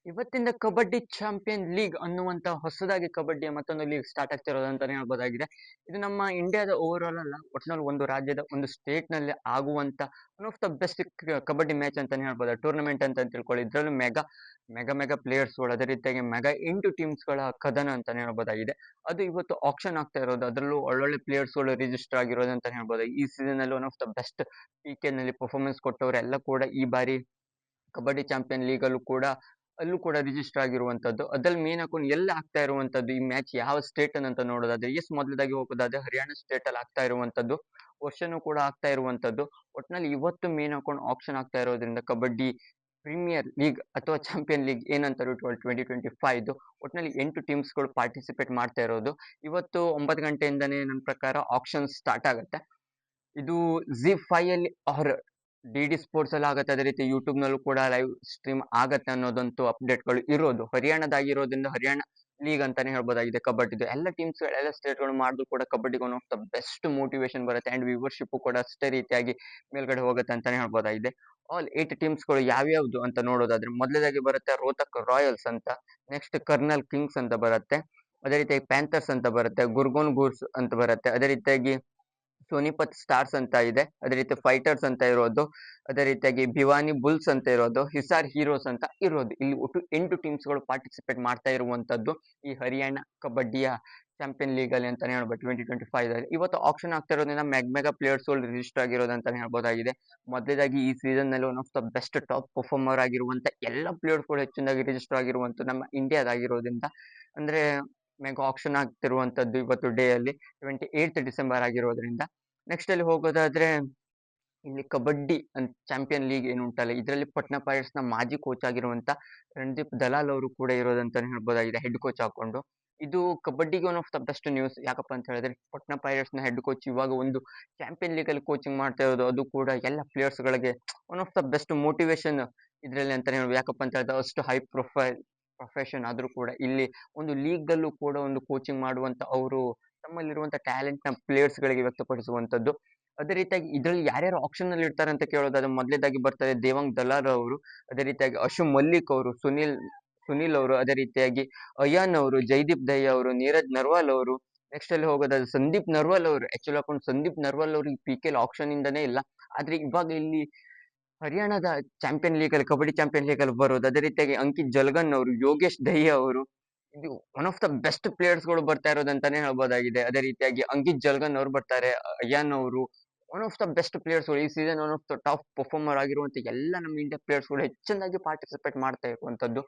ಇವತ್ತಿಂದ kabaddi champion league ಅನ್ನುವಂತ ಹೊಸದಾಗಿ ಕಬಡ್ಡಿಯ ಮತ್ತೊಂದು ಲೀಗ್ ಸ್ಟಾರ್ಟ್ ಆಗ್ತಿರೋದು ಅಂತಾನೆ ಹೇಳ್ಬೋದಾಗಿದೆ. ಇದು ನಮ್ಮ ಇಂಡಿಯಾದ ಓವರಾಲ್ ಅಲ್ಲ, ಒಟ್ನಲ್ಲಿ ಒಂದು ರಾಜ್ಯದ ಒಂದು ಸ್ಟೇಟ್ ನಲ್ಲಿ ಆಗುವಂತ one of the best kabaddi match ಅಂತಾನೆ ಹೇಳ್ಬೋದು. ಟೂರ್ನಮೆಂಟ್ ಅಂತ ತಿಳ್ಕೊಳ್ಳಿ. ಇದ್ರಲ್ಲೂ ಮೆಗಾ ಮೆಗಾ ಮೆಗಾ ಪ್ಲೇಯರ್ಸ್ಗಳು, ಅದೇ ರೀತಿಯಾಗಿ ಮೆಗಾ 8 ಟೀಮ್ಸ್ಗಳ ಕದನ ಅಂತಾನೆ ಹೇಳ್ಬೋದಾಗಿದೆ. ಅದು ಇವತ್ತು ಆಕ್ಷನ್ ಆಗ್ತಾ ಇರೋದು. ಅದರಲ್ಲೂ ಒಳ್ಳೊಳ್ಳೆ ಪ್ಲೇಯರ್ಸ್ಗಳು ರಿಜಿಸ್ಟರ್ ಆಗಿರೋದು ಅಂತಾನೆ ಹೇಳ್ಬೋದು. ಈ ಸೀಸನ್ ಅಲ್ಲಿ ಒನ್ ಆಫ್ ದ ಬೆಸ್ಟ್ ಪಿಕೆ ನಲ್ಲಿ ಪರ್ಫಾರ್ಮೆನ್ಸ್ ಕೊಟ್ಟವರೆಲ್ಲ ಕೂಡ ಈ ಬಾರಿ ಕಬಡ್ಡಿ ಚಾಂಪಿಯನ್ ಲೀಗ್ ಅಲ್ಲೂ ಕೂಡ ರಿಜಿಸ್ಟರ್ ಆಗಿರುವಂತದ್ದು. ಅದ್ರಲ್ಲಿ ಮೇನ್ ಹಾಕೊಂಡು ಎಲ್ಲಿ ಆಗ್ತಾ ಇರುವಂತದ್ದು ಈ ಮ್ಯಾಚ್ ಯಾವ ಸ್ಟೇಟ್ ಅಂತ ನೋಡೋದಾದ್ರೆ, ಮೊದಲದಾಗಿ ಹೋಗೋದಾದ್ರೆ ಹರಿಯಾಣ ಸ್ಟೇಟ್ ಅಲ್ಲಿ ಆಗ್ತಾ ಇರುವಂತದ್ದು. ವರ್ಷನೂ ಕೂಡ ಆಗ್ತಾ ಇರುವಂತದ್ದು. ಒಟ್ನಲ್ಲಿ ಇವತ್ತು ಮೇನ್ ಹಾಕೊಂಡು ಆಕ್ಷನ್ ಆಗ್ತಾ ಇರೋದ್ರಿಂದ ಕಬಡ್ಡಿ ಪ್ರೀಮಿಯರ್ ಲೀಗ್ ಅಥವಾ ಚಾಂಪಿಯನ್ ಲೀಗ್ ಏನಂತಾರೆ 2025 ಒಟ್ನಲ್ಲಿ 8 ಟೀಮ್ಸ್ಗಳು ಪಾರ್ಟಿಸಿಪೇಟ್ ಮಾಡ್ತಾ ಇರೋದು. ಇವತ್ತು 9 ಗಂಟೆಯಿಂದನೇ ನನ್ನ ಪ್ರಕಾರ ಆಕ್ಷನ್ ಸ್ಟಾರ್ಟ್ ಆಗುತ್ತೆ. ಇದು ZEE5 ಅಲ್ಲಿ ಆರ್ ಡಿ ಸ್ಪೋರ್ಟ್ಸ್ ಅಲ್ಲಿ ಆಗತ್ತೆ. ಅದೇ ರೀತಿ ಯೂಟ್ಯೂಬ್ ನಲ್ಲೂ ಕೂಡ ಲೈವ್ ಸ್ಟ್ರೀಮ್ ಆಗತ್ತೆ ಅನ್ನೋದಂತೂ ಅಪ್ಡೇಟ್ಗಳು ಇರೋದು. ಹರಿಯಾಣದಾಗಿರೋದ್ರಿಂದ ಹರಿಯಾಣ ಲೀಗ್ ಅಂತಾನೆ ಹೇಳ್ಬೋದಾಗಿದೆ ಕಬಡ್ಡಿದು. ಎಲ್ಲ ಟೀಮ್ಸ್ ಎಲ್ಲ ಸ್ಟೇಟ್ ಗಳು ಮಾಡಿದ್ರು ಕೂಡ ಕಬಡ್ಡಿಗೆ one of the best motivation ಬರುತ್ತೆ ಅಂಡ್ ವ್ಯೂವರ್ಶಿಪ್ ಕೂಡ ಅಷ್ಟೇ ರೀತಿಯಾಗಿ ಮೇಲ್ಗಡೆ ಹೋಗುತ್ತೆ ಅಂತಾನೆ ಹೇಳ್ಬೋದಾಗಿದೆ. ಆಲ್ 8 ಟೀಮ್ಸ್ ಗಳು ಯಾವ್ಯಾವ್ದು ಅಂತ ನೋಡೋದಾದ್ರೆ, ಮೊದಲದಾಗಿ ಬರುತ್ತೆ ರೋಹ್ತಕ್ ರಾಯಲ್ಸ್ ಅಂತ, ನೆಕ್ಸ್ಟ್ ಕರ್ನಲ್ ಕಿಂಗ್ಸ್ ಅಂತ ಬರುತ್ತೆ, ಅದೇ ರೀತಿಯಾಗಿ ಪ್ಯಾಂಥರ್ಸ್ ಅಂತ ಬರುತ್ತೆ, ಗುರ್ಗೋನ್ ಗೂರ್ಸ್ ಅಂತ ಬರುತ್ತೆ, ಅದೇ ರೀತಿಯಾಗಿ ಸೋನಿಪತ್ ಸ್ಟಾರ್ಸ್ ಅಂತ ಇದೆ, ಅದೇ ರೀತಿ ಫೈಟರ್ಸ್ ಅಂತ ಇರೋದು, ಅದೇ ರೀತಿಯಾಗಿ ಭಿವಾನಿ ಬುಲ್ಸ್ ಅಂತ ಇರೋದು, ಹಿಸಾರ್ ಹೀರೋಸ್ ಅಂತ ಇರೋದು. ಇಲ್ಲಿ ಒಟ್ಟು 8 ಟೀಮ್ಸ್ಗಳು ಪಾರ್ಟಿಸಿಪೇಟ್ ಮಾಡ್ತಾ ಇರುವಂತದ್ದು ಈ ಹರಿಯಾಣ ಕಬಡ್ಡಿಯ ಚಾಂಪಿಯನ್ ಲೀಗ್ ಅಲ್ಲಿ ಅಂತಾನೆ ಹೇಳ್ಬೋದು. 2025 ಅಲ್ಲಿ ಇವತ್ತು ಆಕ್ಷನ್ ಆಗ್ತಾ ಇರೋದ್ರಿಂದ ಮೆಗಾ ಪ್ಲೇಯರ್ಸ್ ಗಳು ರಿಜಿಸ್ಟರ್ ಆಗಿರೋದು ಅಂತಾನೆ ಹೇಳ್ಬೋದಾಗಿದೆ. ಮೊದಲೇದಾಗಿ ಈ ಸೀಸನ್ ನಲ್ಲಿ one of the best top performer ಆಗಿರುವಂತ ಎಲ್ಲ ಪ್ಲೇಯರ್ಸ್ ಗಳು ಹೆಚ್ಚಿನದಾಗಿ ರಿಜಿಸ್ಟರ್ ಆಗಿರುವಂತ ನಮ್ಮ ಇಂಡಿಯಾದಾಗಿರೋದ್ರಿಂದ, ಅಂದ್ರೆ ಮೆಗಾ ಆಕ್ಷನ್ ಆಗ್ತಿರುವಂತದ್ದು ಇವತ್ತು ಡೇ ಅಲ್ಲಿ 28 ಡಿಸೆಂಬರ್ ಆಗಿರೋದ್ರಿಂದ. ನೆಕ್ಸ್ಟ್ ಅಲ್ಲಿ ಹೋಗೋದಾದ್ರೆ, ಇಲ್ಲಿ ಕಬಡ್ಡಿ ಚಾಂಪಿಯನ್ ಲೀಗ್ ಏನು ಉಂಟಲ್ಲ, ಇದರಲ್ಲಿ ಪಟ್ನಾ ಪೈರೇಟ್ಸ್ ನ ಮಾಜಿ ಕೋಚ್ ಆಗಿರುವಂತ ರಣದೀಪ್ ದಲಾಲ್ ಅವರು ಕೂಡ ಇರೋದಂತಾನೆ ಹೇಳ್ಬೋದಾಗಿದೆ, ಹೆಡ್ ಕೋಚ್ ಹಾಕೊಂಡು. ಇದು ಕಬಡ್ಡಿಗೆ one of the best news. ಯಾಕಪ್ಪ ಅಂತ ಹೇಳಿದ್ರೆ, ಪಟ್ನಾ ಪೈರೇಟ್ಸ್ ನ ಹೆಡ್ ಕೋಚ್ ಇವಾಗ ಒಂದು ಚಾಂಪಿಯನ್ ಲೀಗ್ ಅಲ್ಲಿ ಕೋಚಿಂಗ್ ಮಾಡ್ತಾ ಇರೋದು, ಅದು ಕೂಡ ಎಲ್ಲ ಪ್ಲೇಯರ್ಸ್ ಗಳಿಗೆ one of the best motivation ಇದ್ರಲ್ಲಿ ಅಂತಾನೆ ಹೇಳ್ಬೋದು. ಯಾಕಪ್ಪ ಅಂತ ಹೇಳಿದ್ರೆ, ಅಷ್ಟು ಹೈ ಪ್ರೊಫೆಷನ್ ಆದ್ರೂ ಕೂಡ ಇಲ್ಲಿ ಒಂದು ಲೀಗ್ ಅಲ್ಲೂ ಕೂಡ ಒಂದು ಕೋಚಿಂಗ್ ಮಾಡುವಂತ ಅವರು ತಮ್ಮಲ್ಲಿರುವಂತ ಟ್ಯಾಲೆಂಟ್ ನ ಪ್ಲೇಯರ್ಸ್ ಗಳಿಗೆ ವ್ಯಕ್ತಪಡಿಸುವಂತದ್ದು. ಅದೇ ರೀತಿಯಾಗಿ ಇದ್ರಲ್ಲಿ ಯಾರ್ಯಾರು ಆಪ್ಷನ್ ನಲ್ಲಿ ಇರ್ತಾರೆ ಅಂತ ಕೇಳೋದಾದ್ರೆ, ಮೊದಲೇದಾಗಿ ಬರ್ತಾರೆ ದೇವಾಂಗ್ ದಲಾರ್ ಅವರು, ಅದೇ ರೀತಿಯಾಗಿ ಅಶು ಮಲ್ಲಿಕ್ ಅವರು, ಸುನಿಲ್ ಅವರು, ಅದೇ ರೀತಿಯಾಗಿ ಅಯಾನ್ ಅವರು, ಜೈದೀಪ್ ದಯ್ಯ ಅವರು, ನೀರಜ್ ನರ್ವಾಲ್ ಅವರು. ನೆಕ್ಸ್ಟ್ ಅಲ್ಲಿ ಹೋಗೋದಾದ್ರೆ ಸಂದೀಪ್ ನರ್ವಾಲ್ ಅವರು. ಆಕ್ಚುಲಿ ಹಾಕೊಂಡು ಸಂದೀಪ್ ನರ್ವಾಲ್ ಅವರು ಈ PK ಆಪ್ಷನ್ ಇಂದನೇ ಇಲ್ಲ, ಆದ್ರೆ ಇವಾಗ ಇಲ್ಲಿ ಹರಿಯಾಣದ ಚಾಂಪಿಯನ್ ಲೀಗ್ ಅಲ್ಲಿ ಕಬಡ್ಡಿ ಚಾಂಪಿಯನ್ ಲೀಗ್ ಅಲ್ಲಿ ಬರೋದು. ಅದೇ ರೀತಿಯಾಗಿ ಅಂಕಿತ್ ಜಲ್ಗನ್ ಅವರು, ಯೋಗೇಶ್ ದಹಿಯಾ ಅವರು, ಇದು one of the best players ಗಳು ಬರ್ತಾ ಇರೋದಂತಾನೆ ಹೇಳ್ಬೋದಾಗಿದೆ. ಅದೇ ರೀತಿಯಾಗಿ ಅಂಕಿತ್ ಜಲ್ಗನ್ ಅವರು ಬರ್ತಾರೆ, ಅಯಾನ್ ಅವರು, one of the best players ಗಳು ಈ season one of the top performer ಆಗಿರುವಂತ ಎಲ್ಲ ನಮ್ಮ ಇಂಡಿಯಾ ಪ್ಲೇಯರ್ಸ್ ಗಳು ಹೆಚ್ಚಿನದಾಗಿ ಪಾರ್ಟಿಸಿಪೇಟ್ ಮಾಡ್ತಾ ಇರುವಂತದ್ದು.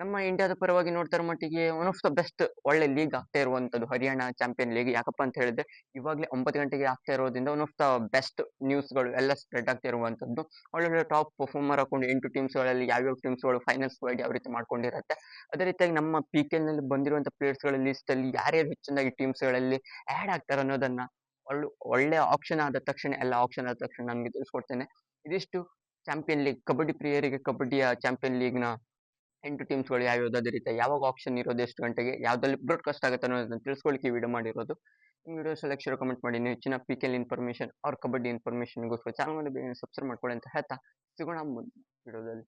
ನಮ್ಮ ಇಂಡಿಯಾದ ಪರವಾಗಿ ನೋಡ್ತಾರ ಮಟ್ಟಿಗೆ ಒನ್ ಆಫ್ ದ ಬೆಸ್ಟ್ ಒಳ್ಳೆ ಲೀಗ್ ಆಗ್ತಾ ಇರುವಂತದ್ದು ಹರಿಯಾಣ ಚಾಂಪಿಯನ್ ಲೀಗ್. ಯಾಕಪ್ಪ ಅಂತ ಹೇಳಿದ್ರೆ, ಇವಾಗಲೇ 9 ಗಂಟೆಗೆ ಆಗ್ತಾ ಇರೋದ್ರಿಂದ one of the best news ಗಳು ಎಲ್ಲ ಸ್ಪ್ರೆಡ್ ಆಗ್ತಾ ಇರುವಂತದ್ದು. ಒಳ್ಳೊಳ್ಳೆ ಟಾಪ್ ಪರ್ಫಾರ್ಮರ್ ಹಾಕೊಂಡು 8 ಟೀಮ್ಸ್ ಗಳಲ್ಲಿ ಯಾವ್ಯಾವ ಟೀಮ್ಸ್ ಗಳು ಫೈನಲ್ಸ್ ಯಾವ ರೀತಿ ಮಾಡ್ಕೊಂಡಿರುತ್ತೆ. ಅದೇ ರೀತಿಯಾಗಿ ನಮ್ಮ PK ನಲ್ಲಿ ಬಂದಿರುವಂತ ಪ್ಲೇಯರ್ಸ್ ಗಳ ಲಿಸ್ಟ್ ಅಲ್ಲಿ ಯಾರ್ಯಾರು ಹೆಚ್ಚಿನಾಗಿ ಟೀಮ್ಸ್ ಗಳಲ್ಲಿ ಆಡ್ ಆಗ್ತಾರೆ ಅನ್ನೋದನ್ನ ಒಳ್ಳೆ ಆಪ್ಷನ್ ಆದ ತಕ್ಷಣ ನಮ್ಗೆ ತಿಳಿಸ್ಕೊಡ್ತೇನೆ. ಇದಿಷ್ಟು ಚಾಂಪಿಯನ್ ಲೀಗ್, ಕಬಡ್ಡಿ ಪ್ರಿಯರಿಗೆ ಕಬಡ್ಡಿಯ ಚಾಂಪಿಯನ್ ಲೀಗ್ ನ 8 ಟೀಮ್ಸ್ ಗಳು ಯಾವ್ಯಾವ್ದು, ಅದೇ ರೀತಿ ಯಾವಾಗ ಆಪ್ಷನ್ ಇರೋದು, ಎಷ್ಟು ಗಂಟೆಗೆ, ಯಾವ್ದ್ರಲ್ಲಿ ಬ್ರಾಡ್ಕಾಸ್ಟ್ ಆಗುತ್ತೆ ಅನ್ನೋದನ್ನ ತಿಳಿಸ್ಕೊಳ್ಳಿಕ್ಕೆ ವಿಡಿಯೋ ಮಾಡಿರೋದು. ಈ ವಿಡಿಯೋ ಸೆಲೆಕ್ಷನ್ ಕಮೆಂಟ್ ಮಾಡಿ. ನೀವು ಹೆಚ್ಚಿನ PK ಇನ್ಫಾರ್ಮೇಶನ್ ಅವ್ರ ಕಬಡ್ಡಿ ಇನ್ಫಾರ್ಮೇಶನ್ಗೋಸ್ಕರ ಚಾನಲ್ ಸಬ್ಸ್ಕ್ರೈಬ್ ಮಾಡ್ಕೊಳ್ಳಿ ಅಂತ ಹೇಳ್ತಾ ಸಿಗೋಣ ಮುಂದಿನ ವಿಡಿಯೋದಲ್ಲಿ.